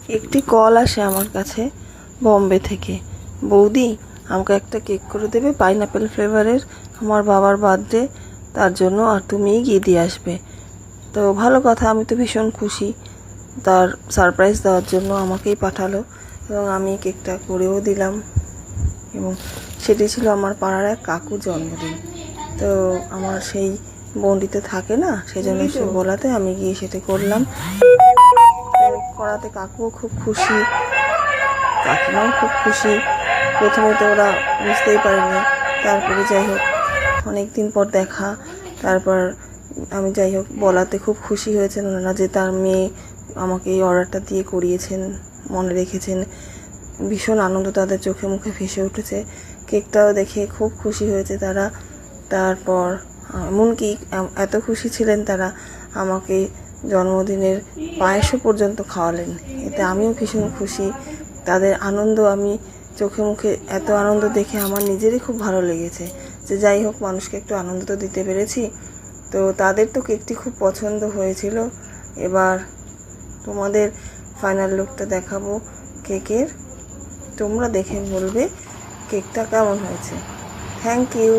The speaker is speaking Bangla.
একটি কল আসে আমার কাছে বম্বে থেকে। বৌদি, আমাকে একটা কেক করে দেবে পাইনাপেল ফ্লেভারের, আমার বাবার বার্থডে, তার জন্য, আর তুমিই গিয়ে দিয়ে আসবে। তো ভালো কথা, আমি তো ভীষণ খুশি। তার সারপ্রাইজ দেওয়ার জন্য আমাকেই পাঠালো এবং আমি কেকটা করেও দিলাম। এবং সেটি ছিল আমার পাড়ার এক কাকুর জন্মদিন। তো আমার সেই বন্ডিতে থাকে না, সেই জন্য সে বলাতে আমি গিয়ে সেটা করলাম। করাতে কাকুও খুব খুশি, কাকিমাও খুব খুশি। প্রথমে তো ওরা বুঝতেই পারেনি, তারপরে যাই হোক অনেক দিন পর দেখা, তারপর আমি যাই হোক বলাতে খুব খুশি হয়েছেন ওনারা যে তার মেয়ে আমাকে এই অর্ডারটা দিয়ে করিয়েছেন, মনে রেখেছেন। ভীষণ আনন্দ তাদের চোখে মুখে ভেসে উঠেছে। কেকটাও দেখে খুব খুশি হয়েছে তারা। তারপর এমনকি এত খুশি ছিলেন তারা, আমাকে জন্মদিনের পায়েসও পর্যন্ত খাওয়ালেন। এতে আমিও ভীষণ খুশি। তাদের আনন্দ আমি চোখে মুখে, এত আনন্দ দেখে আমার নিজেরই খুব ভালো লেগেছে যে যাই হোক মানুষকে একটু আনন্দ তো দিতে পেরেছি। তো তাদের তো কেকটি খুব পছন্দ হয়েছিল। এবার তোমাদের ফাইনাল লুকটা দেখাবো কেকের, তোমরা দেখে বলবে কেকটা কেমন হয়েছে। Thank you.